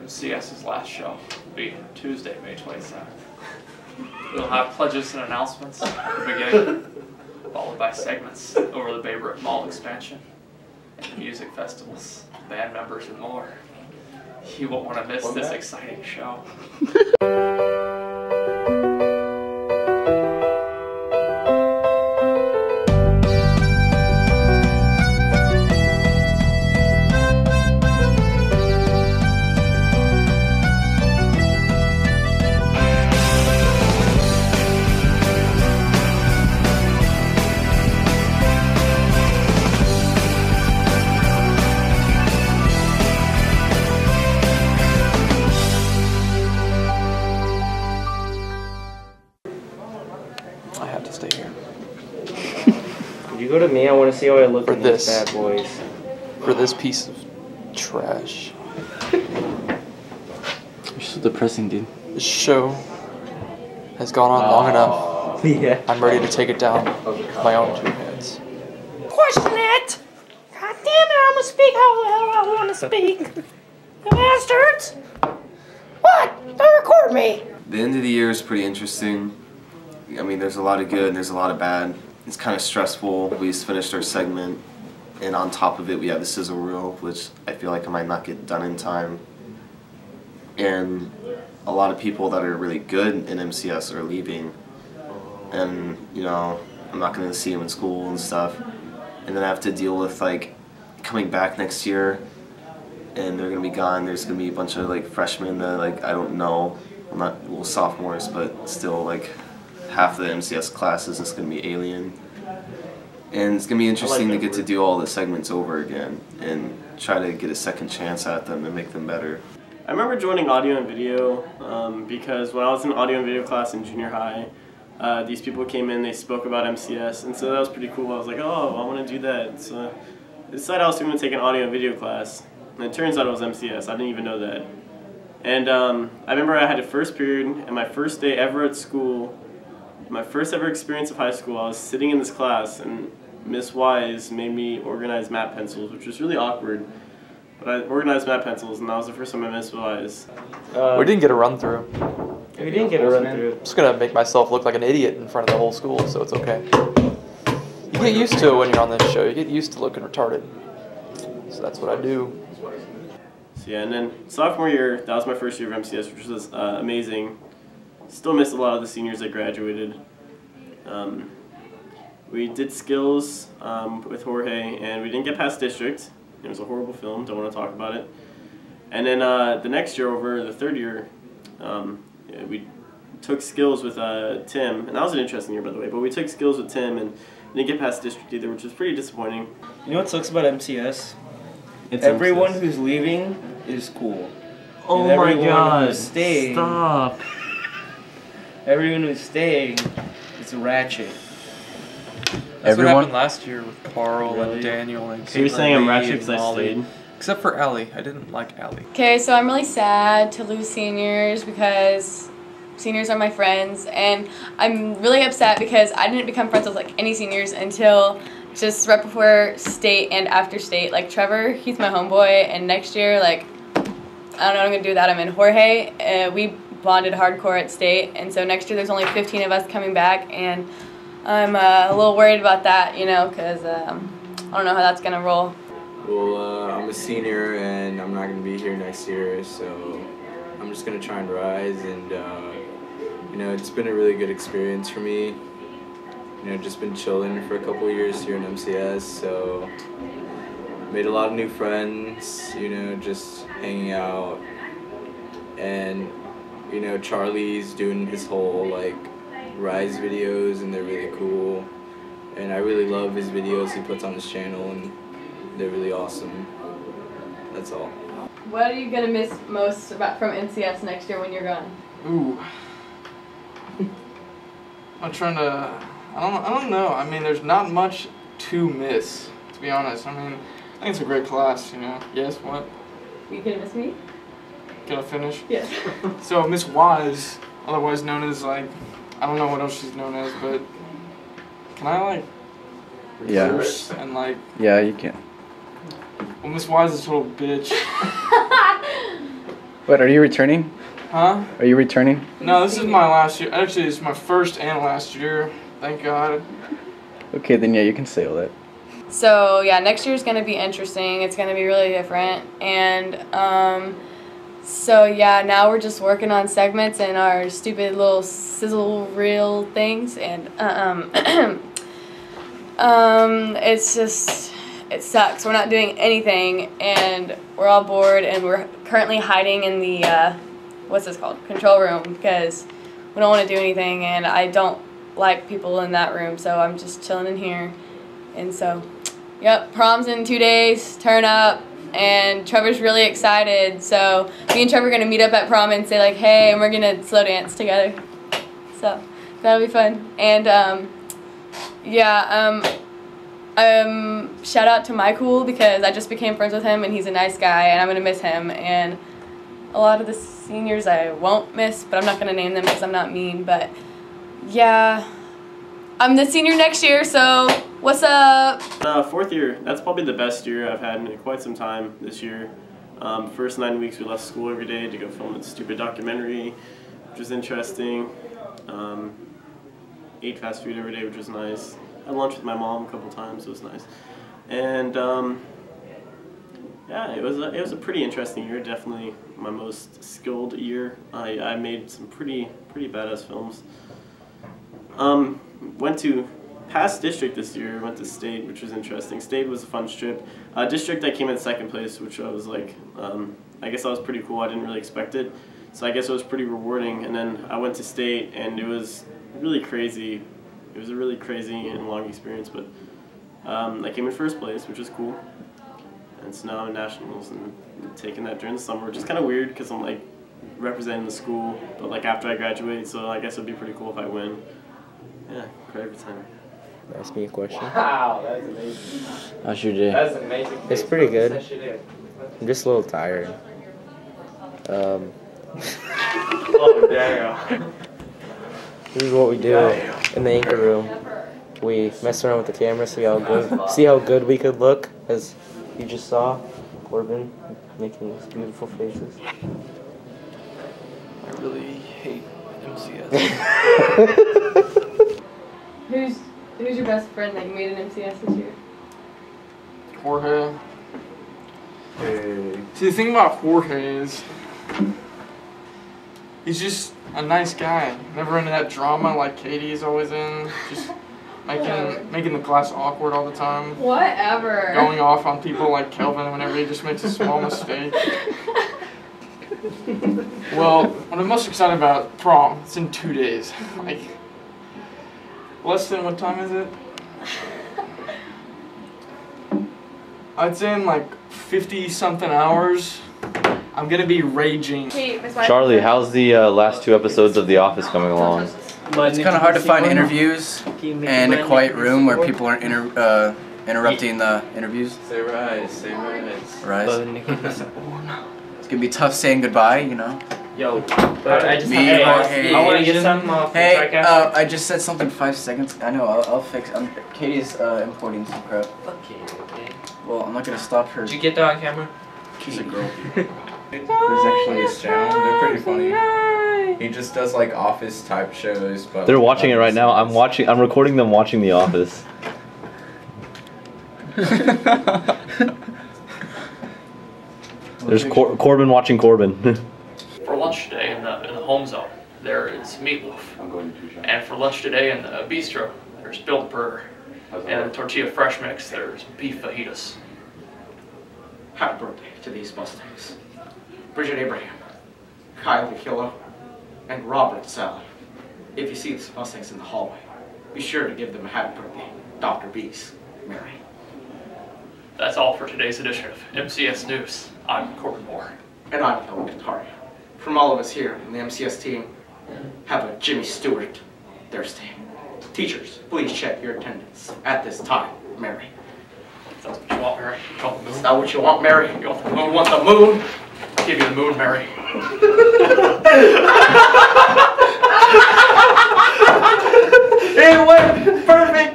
MCS's last show will be Tuesday, May 27th. We'll have pledges and announcements at the beginning, followed by segments over the Baybrook Mall expansion, and music festivals, band members, and more. You won't want to miss this exciting show. I have to stay here. Could you go to me? I want to see how I look For in this. these bad boys. For this piece of trash. You're so depressing, dude. This show has gone on long enough. Yeah. I'm ready to take it down with my own two hands. Question it! God damn it, I'm gonna speak how the hell I want to speak. You bastards! What? Don't record me! The end of the year is pretty interesting. I mean, there's a lot of good and there's a lot of bad. It's kind of stressful. We just finished our segment, and on top of it, we have the sizzle reel, which I feel like I might not get done in time. And a lot of people that are really good in MCS are leaving, and you know, I'm not going to see them in school and stuff. And then I have to deal with like coming back next year, and they're going to be gone. There's going to be a bunch of like freshmen that like I don't know. I'm not well sophomores, but still like half the MCS classes is going to be alien. And it's going to be interesting to get to do all the segments over again and try to get a second chance at them and make them better. I remember joining audio and video because when I was in audio and video class in junior high, these people came in, they spoke about MCS, and so that was pretty cool. I was like, oh, I want to do that. So I decided I was going to take an audio and video class, and it turns out it was MCS. I didn't even know that. And I remember I had a first period, and my first day ever at school, my first ever experience of high school, I was sitting in this class, and Miss Wise made me organize matte pencils, which was really awkward. But I organized matte pencils, and that was the first time I Miss Wise. We didn't get a run through. We didn't get a run through. I'm just gonna make myself look like an idiot in front of the whole school, so it's okay. You get used to it when you're on this show. You get used to looking retarded. So that's what I do. So yeah, and then sophomore year, that was my first year of MCS, which was amazing. Still miss a lot of the seniors that graduated. We did skills with Jorge, and we didn't get past district. It was a horrible film, don't want to talk about it. And then the next year over, the third year, we took skills with Tim, and that was an interesting year by the way, but we took skills with Tim and didn't get past district either, which was pretty disappointing. You know what sucks about MCS? It's Everyone MCS. who's leaving is cool. Oh And my everyone god, who's staying, stop. Everyone who's staying is ratchet. That's what Everyone? happened last year with Carl Really? and Daniel and So you're Caitlin saying I'm Lee ratchet and because I Molly. stayed? Except for Allie. I didn't like Allie. Okay, so I'm really sad to lose seniors because seniors are my friends, and I'm really upset because I didn't become friends with like any seniors until just right before state and after state. Like Trevor, he's my homeboy, and next year, like, I don't know what I'm gonna do without him. And Jorge, we bonded hardcore at state, and so next year there's only 15 of us coming back, and I'm a little worried about that, you know, because I don't know how that's gonna roll. Well, I'm a senior and I'm not going to be here next year, so I'm just going to try and rise, and you know, it's been a really good experience for me. You know, just been chilling for a couple of years here in MCS, so made a lot of new friends, you know, just hanging out. And you know, Charlie's doing his whole like Rise videos, and they're really cool, and I really love his videos he puts on his channel, and they're really awesome. That's all. What are you gonna miss most about from NCS next year when you're gone? Ooh. I'm trying to, I don't know. I mean, there's not much to miss, to be honest. I mean, I think it's a great class, you know. Yes, what? You gonna miss me? Can I finish? Yes. So Miss Wise, otherwise known as like, I don't know what else she's known as, but can I like reverse and like? Yeah, you can. Well, Miss Wise is a total bitch. What, are you returning? Huh? Are you returning? No, this is my last year. Actually, it's my first and last year. Thank God. Okay, then yeah, you can say all that. So yeah, next year is going to be interesting. It's going to be really different. And so yeah, now we're just working on segments and our stupid little sizzle reel things. And it's just, it sucks. We're not doing anything and we're all bored and we're currently hiding in the, what's this called? Control room, because we don't want to do anything and I don't like people in that room, so I'm just chilling in here. And so, yep, prom's in 2 days, turn up, and Trevor's really excited. So me and Trevor are gonna meet up at prom and say like, hey, and we're gonna slow dance together. So that'll be fun. And shout out to Michael because I just became friends with him and he's a nice guy and I'm gonna miss him. And a lot of the seniors I won't miss, but I'm not gonna name them because I'm not mean. But yeah, I'm the senior next year, so what's up? Fourth year, that's probably the best year I've had in quite some time this year. First 9 weeks we left school every day to go film a stupid documentary, which was interesting. Ate fast food every day, which was nice. Had lunch with my mom a couple times, so it was nice. And yeah, it was a pretty interesting year, definitely my most skilled year. I made some pretty badass films. Went to past district this year, went to state, which was interesting. State was a fun trip. District I came in second place, which I was like, I guess that was pretty cool. I didn't really expect it. So I guess it was pretty rewarding. And then I went to state and it was really crazy. It was a really crazy and long experience, but I came in first place, which was cool. And so now I'm in nationals and taking that during the summer, which is kind of weird because I'm like representing the school, but like after I graduate, so I guess it'd be pretty cool if I win. Yeah, cry every time. Ask me a question. Wow, that's amazing. How's your day? That's amazing. It's pretty good. I'm just a little tired. Oh, damn. This is what we do in the anchor room. We mess around with the camera, see how good we could look, as you just saw Corbin making these beautiful faces. I really hate MCS. Who's your best friend that you made in MCS this year? Jorge. See, the thing about Jorge is he's just a nice guy. Never into that drama like Katie's always in. Just making the class awkward all the time. Whatever. Going off on people like Kelvin whenever he just makes a small mistake. Well, what I'm most excited about, prom. It's in 2 days. Like, less than, what time is it? I'd say in like 50-something hours, I'm gonna be raging. Hey, Charlie, how's the last 2 episodes of The Office coming along? It's kind of hard to find interviews and a quiet room where people aren't interrupting the interviews. Say rise, say rise. Rise. It's gonna be tough saying goodbye, you know. Yo, but I just I want to get something off the Hey, track. I just said something 5 seconds. I know, I'll fix. Katie's importing some crap. Fuck you, okay? Well, I'm not gonna stop her. Did you get that on camera? She's a girl. There's actually his channel. They're pretty funny. He just does like office type shows, but They're watching it right now. I'm recording them watching The Office. There's Corbin watching Corbin. For lunch today in the home zone, there is meatloaf. And for lunch today in the bistro, there's Build-A-Burger. And the tortilla fresh mix, there's beef fajitas. Happy birthday to these Mustangs. Bridget Abraham, Kyle the Killer, and Robert Salad. If you see these Mustangs in the hallway, be sure to give them a happy birthday. Dr. B's, Mary. That's all for today's edition of MCS News. I'm Corbin Moore. And I'm Helen Katari. From all of us here in the MCS team, have a Jimmy Stewart Thursday. Teachers, please check your attendance at this time, Mary. Is that what you want, Mary? You want the moon? Is that what you want, Mary? You want the moon? You want the moon? I'll give you the moon, Mary. It went perfect!